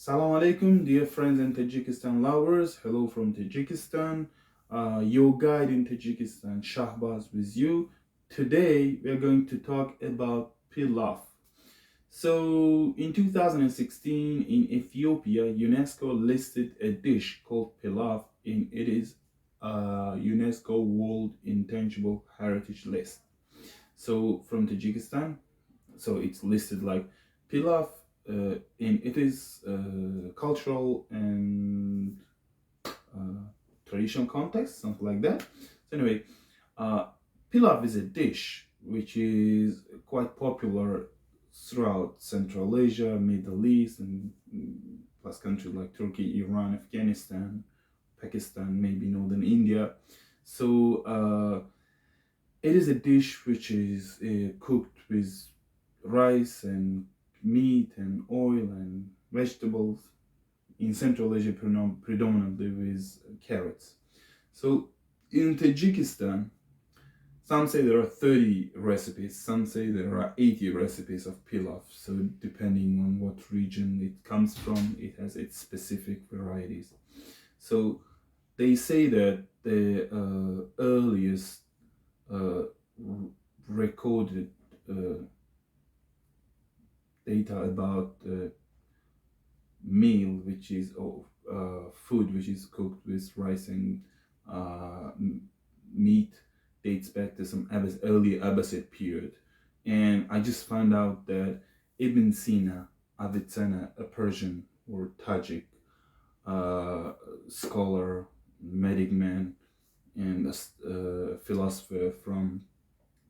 Salam alaikum, dear friends and Tajikistan lovers. Hello from Tajikistan. Your guide in Tajikistan, Shahbaz, with you. Today, we are going to talk about pilaf. So, in 2016, in Ethiopia, UNESCO listed a dish called pilaf, and it is a UNESCO World Intangible Heritage List. So, from Tajikistan, so it's listed like pilaf, and it is cultural and traditional context, something like that. So anyway, uh, pilaf is a dish which is quite popular throughout Central Asia, Middle East, and plus countries like Turkey, Iran, Afghanistan, Pakistan, maybe northern India. So it is a dish which is cooked with rice and meat and oil and vegetables, in Central Asia predominantly with carrots. So in Tajikistan, some say there are 30 recipes, some say there are 80 recipes of pilaf. So depending on what region it comes from, it has its specific varieties. So they say that the earliest recorded data about meal, which is food which is cooked with rice and meat, dates back to some early Abbasid period. And I just found out that Ibn Sina, Avicenna, a Persian or Tajik scholar, medic man, and a philosopher from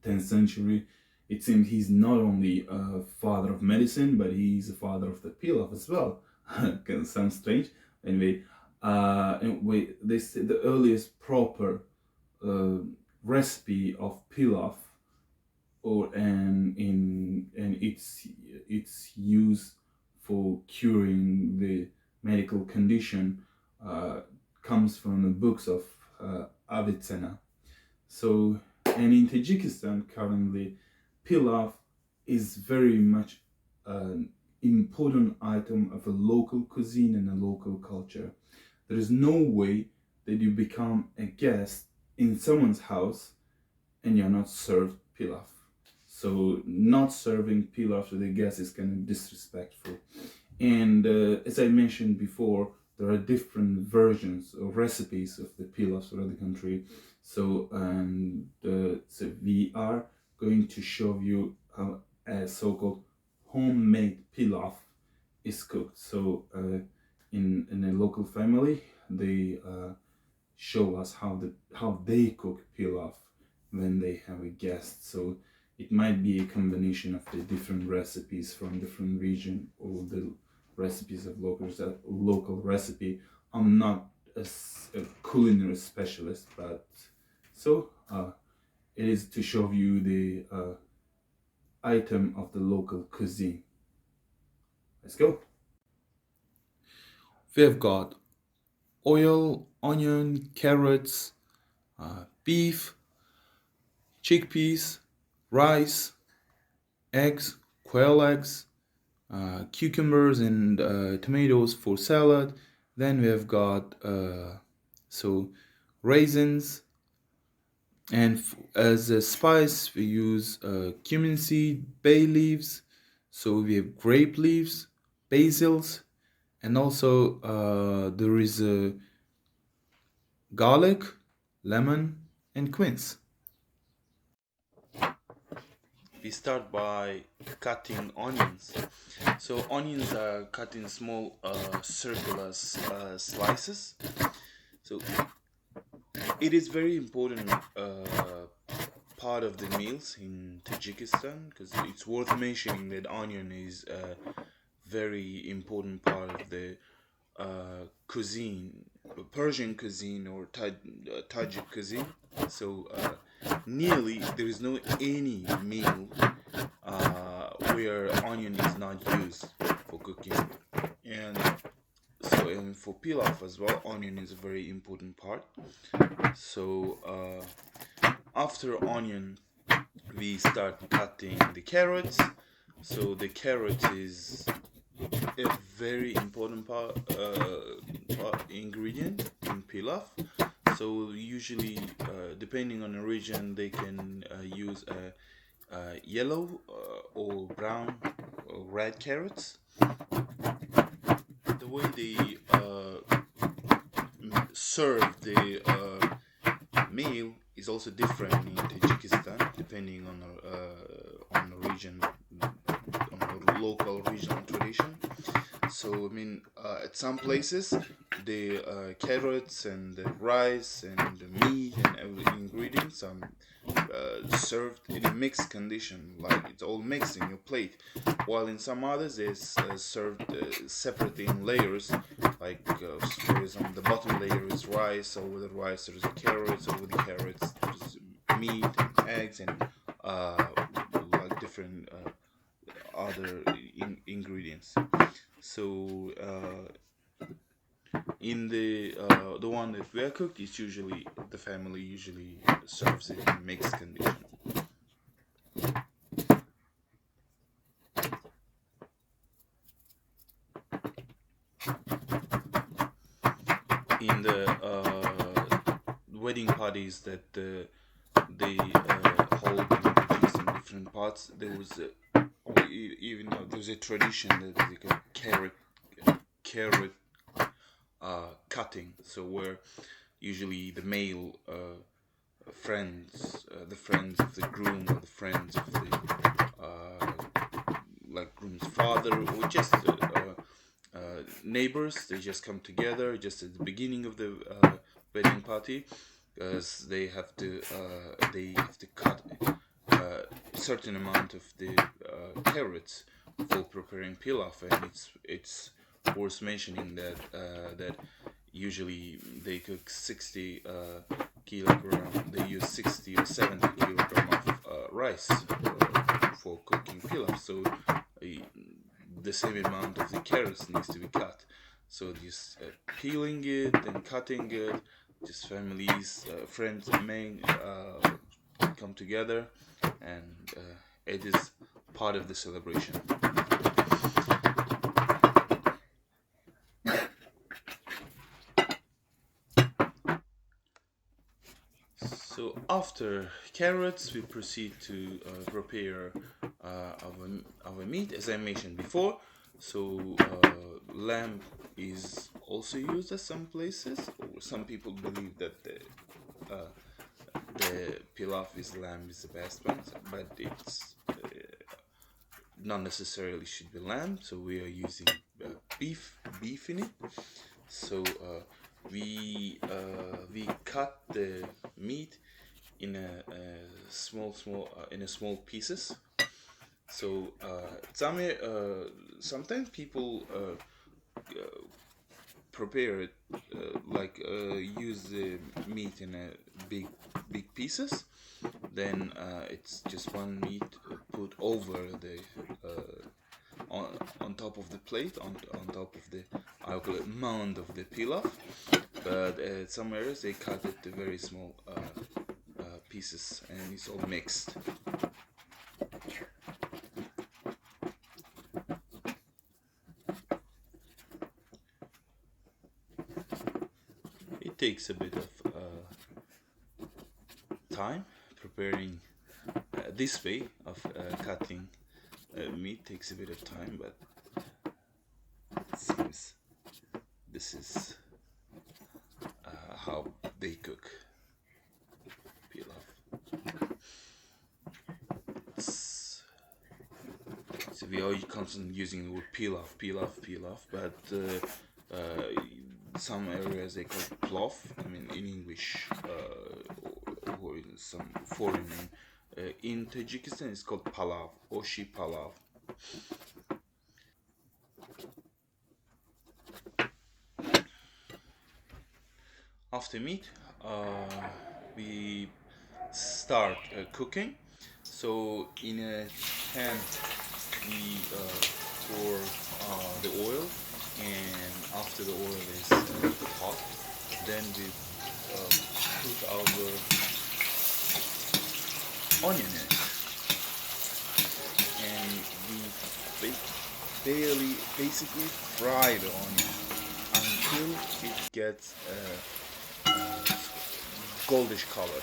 10th century, it seems he's not only a father of medicine, but he's a father of the pilaf as well. Can sound strange. Anyway, they say the earliest proper recipe of pilaf, and its use for curing the medical condition comes from the books of Avicenna. So, and in Tajikistan currently, pilaf is very much an important item of a local cuisine and a local culture. There is no way that you become a guest in someone's house and you're not served pilaf. So not serving pilaf to the guest is kind of disrespectful. And as I mentioned before, there are different versions or recipes of the pilaf throughout the country. So so we are going to show you how a so-called homemade pilaf is cooked. So in a local family, they show us how they cook pilaf when they have a guest. So it might be a combination of the different recipes from different region or the recipes of local recipe. I'm not a culinary specialist, but so it is to show you the item of the local cuisine. Let's go. We've got oil, onion, carrots, beef, chickpeas, rice, eggs, quail eggs, cucumbers and tomatoes for salad. Then we have got raisins, and as a spice we use cumin seed, bay leaves. So we have grape leaves, basils, and also there is garlic, lemon, and quince. We start by cutting onions. So onions are cut in small circular slices. So it is very important part of the meals in Tajikistan, because it's worth mentioning that onion is a very important part of the cuisine, Persian cuisine or Tajik cuisine. So nearly there is no any meal where onion is not used for cooking, and so and for pilaf as well, onion is a very important part. So after onion, we start cutting the carrots. So the carrot is a very important ingredient in pilaf. So usually, depending on the region, they can use yellow or brown or red carrots. The way they serve the meal is also different in Tajikistan, depending on the region, on the local regional tradition. So I mean, at some places, the carrots and the rice and the meat and every ingredients are served in a mixed condition, like it's all mixed in your plate. While in some others, it's served separately in layers. Like for example, the bottom layer is rice. Over the rice, there's carrots. Over the carrots, there's meat and eggs and like different other ingredients. So in the one that we are cooked, it's usually the family usually serves it in mixed condition. In the wedding parties that they hold in different parts, there was even there's a tradition that like a carrot cutting. So where usually the male friends, the friends of the groom or the friends of the like groom's father or just neighbors, they just come together just at the beginning of the wedding party, because they have to cut a certain amount of the carrots for preparing pilaf, and it's worth mentioning that that usually they cook 60 kilogram. They use 60 or 70 kilogram of rice for cooking pilaf. So the same amount of the carrots needs to be cut. So just peeling it and cutting it, just families, friends, main come together, and it is part of the celebration. So after carrots, we proceed to prepare our meat, as I mentioned before. So lamb is also used at some places, or some people believe that the pilaf is lamb is the best one, but it's not necessarily should be lamb. So we are using beef in it. So we cut the meat in a small pieces. So sometimes people prepare it use the meat in a big pieces. Then it's just one meat put over the on top of the plate, on top of the, I call it, mound of the pilaf. But some areas they cut it to very small pieces, and it's all mixed. It takes a bit of time preparing this way of cutting meat. Takes a bit of time, but it seems this is how they cook pilaf. So we are constantly using the word pilaf, but some areas they call it plov. I mean, in English or in some foreign name. In Tajikistan, it's called Palav, Oshi Palov. After meat, we start cooking. So in a pan, we pour the oil, and after the oil is hot, then we put our onion in it, and we bake basically fry the onion until it gets a goldish color.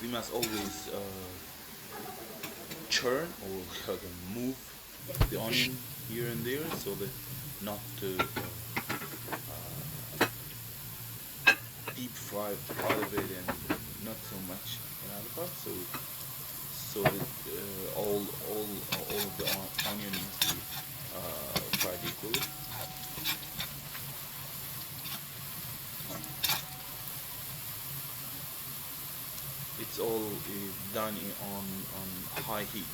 We must always churn or move the onion here and there so that not to deep fry part of it and not so much another part. So that all of the onion needs to be fried equally. It's all done on high heat.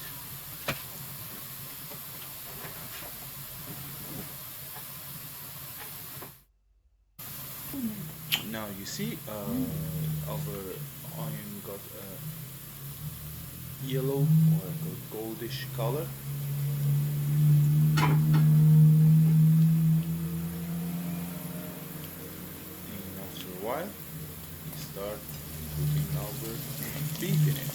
Now you see our onion got a yellow or a goldish color. And after a while, we start putting our beef in it.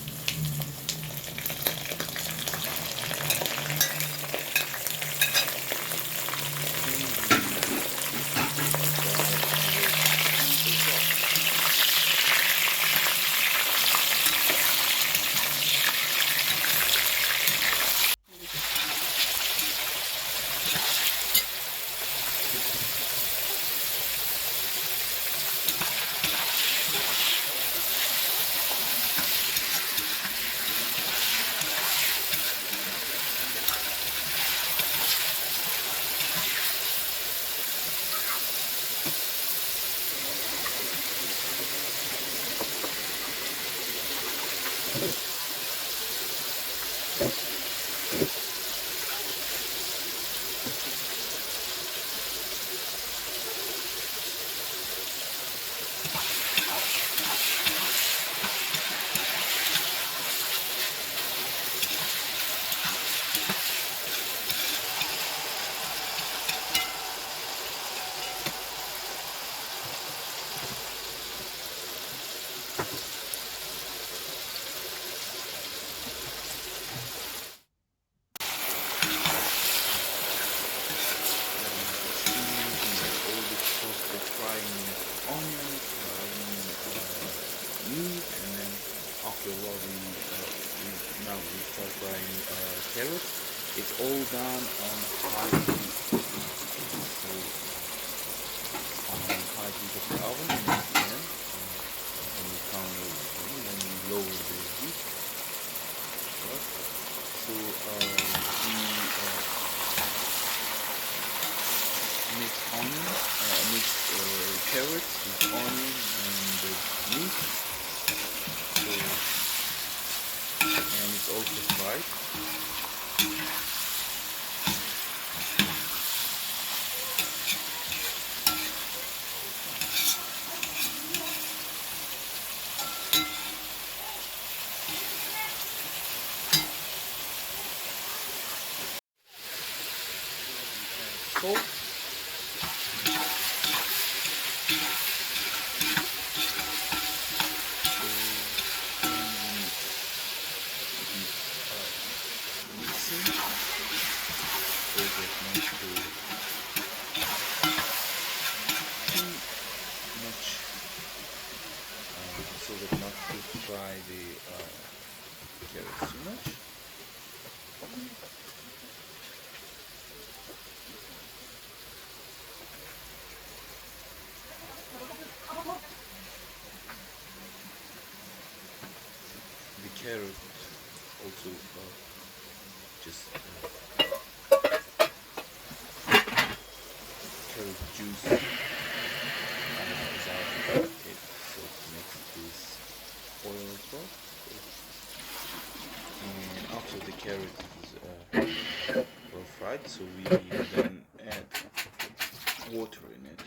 Start frying carrots. It's all done on high heat. So on high heat of the oven, and then when you lower the heat. So we mix carrots with onion and the meat. And it's also fried. Salt. So that not to fry the carrots too much. The carrot also just carrot juice is out of it, so it makes this oil as well. And after the carrot is well fried, so we then add water in it.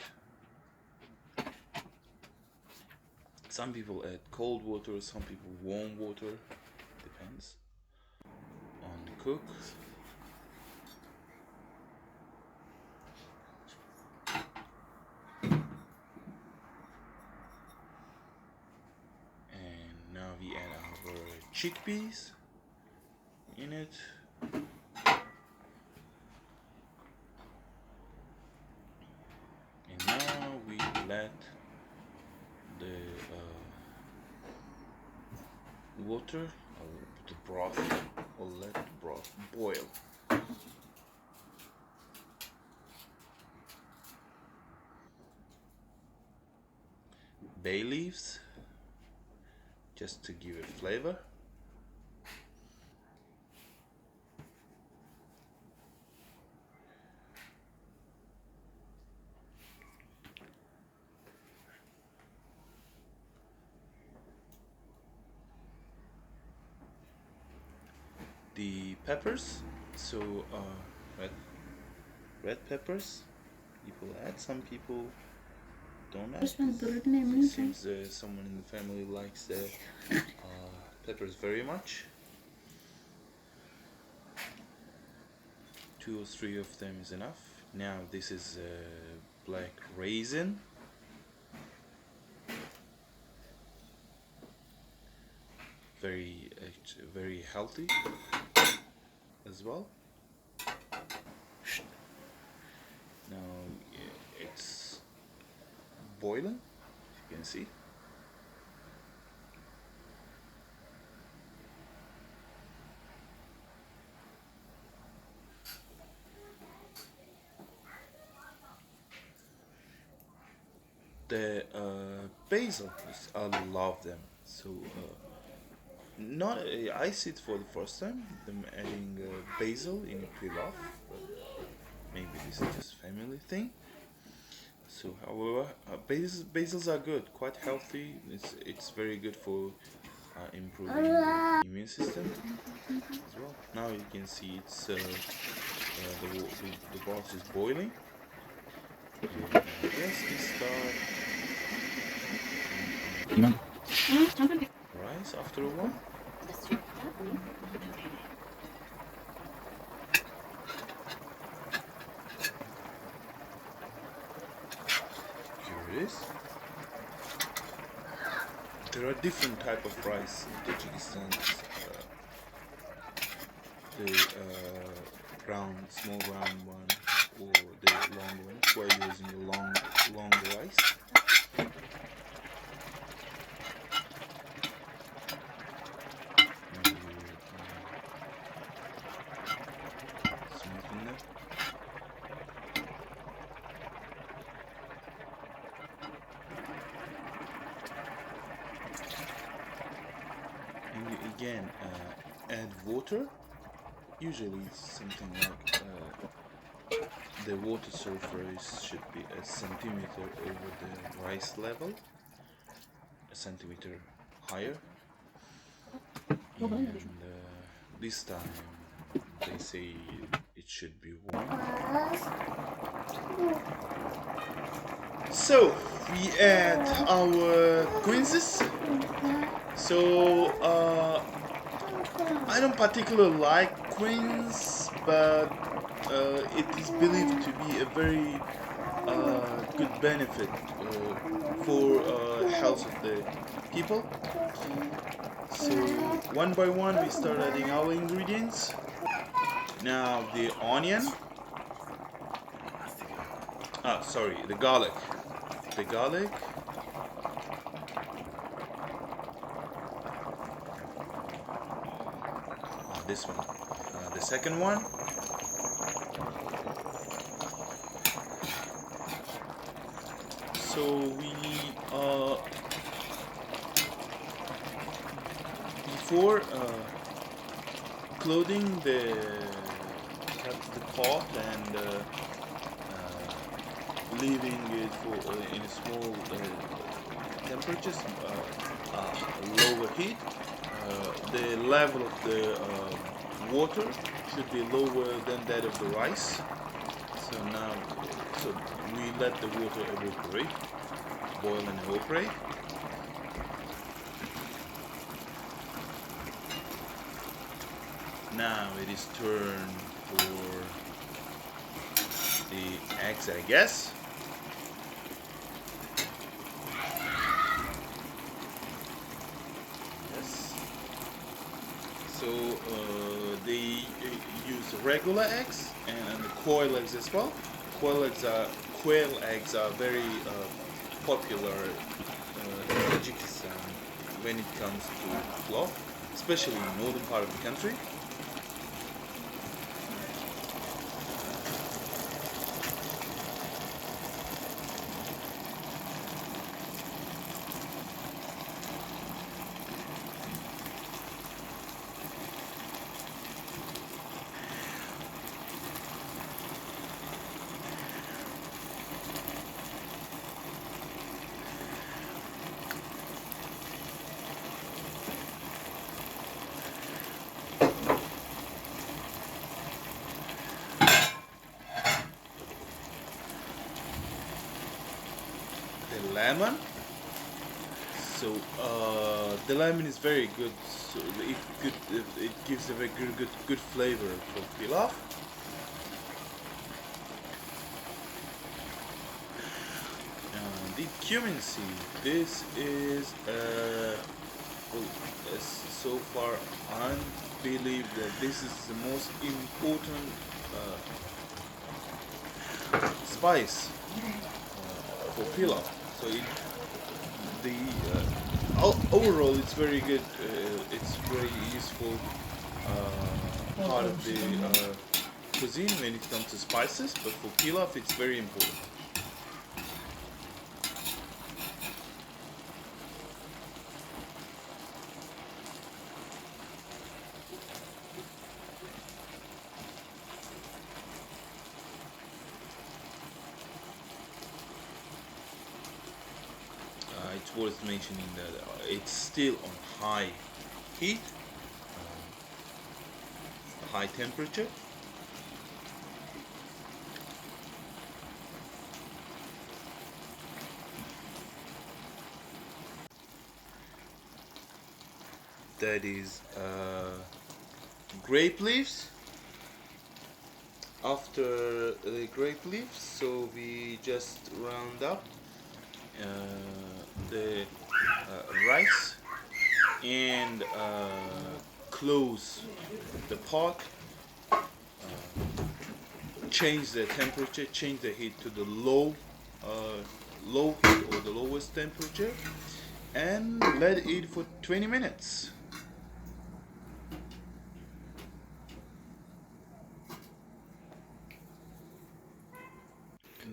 Some people add cold water, some people warm water, depends on the cook. And now we add our chickpeas in it. And now we let the water, or the broth, or let the broth boil. Bay leaves, just to give it flavor. The peppers, so red peppers, people add, some people don't add. It seems someone in the family likes the peppers very much. 2 or 3 of them is enough. Now this is black raisin. Very healthy as well. Now it's boiling, you can see. The basil, I love them. So not I see it for the first time, them adding basil in a pilaf, but maybe this is just family thing. So however, basils are good, quite healthy. It's very good for improving the immune system as well. Now you can see it's the broth is boiling. And yes, we start rice after a while. Here it is. There are different type of rice in Tajikistan. The small round one, or the long one. We're using a long rice. And you again add water. Usually something like the water surface should be a centimeter over the rice level, a centimeter higher. And this time they say it should be warm. So we add our quinces. So I don't particularly like quince, but it is believed to be a very good benefit for health of the people. So one by one we start adding our ingredients. Now the onion, the garlic. This one, the second one. So we before clothing the pot and leaving it for in a small temperatures, lower heat. The level of the water should be lower than that of the rice. So now, we let the water evaporate, boil and evaporate. Now it is turn for the eggs, I guess. Yes. So they use regular eggs and quail eggs as well. Quail eggs are very popular in Tajikistan when it comes to plov, especially in the northern part of the country. The lemon. So the lemon is very good. So it gives a very good flavor for pilaf. The cumin seed. This is well, so far I believe that this is the most important spice for pilaf. So the overall it's very good. It's very useful part of the cuisine when it comes to spices. But for pilaf, it's very important. It's worth mentioning that it's still on high heat, high temperature. That is grape leaves. After the grape leaves, so we just round up uh, the rice and close the pot, change the temperature, change the heat to the low heat or the lowest temperature, and let it for 20 minutes.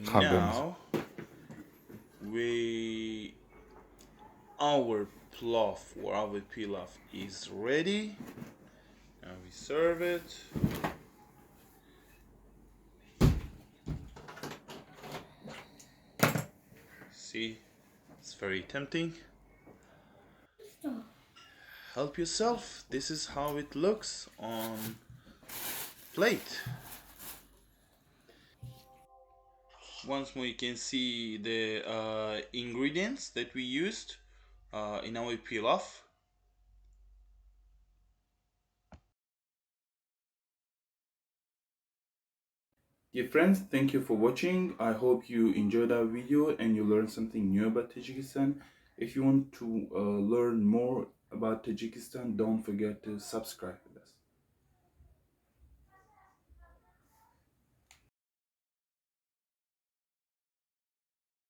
Habermas. Now we our plov or our pilaf is ready. Now we serve it. See, it's very tempting. Help yourself. This is how it looks on plate. Once more, you can see the ingredients that we used in our pilaf. Dear friends, thank you for watching. I hope you enjoyed our video and you learned something new about Tajikistan. If you want to learn more about Tajikistan, don't forget to subscribe.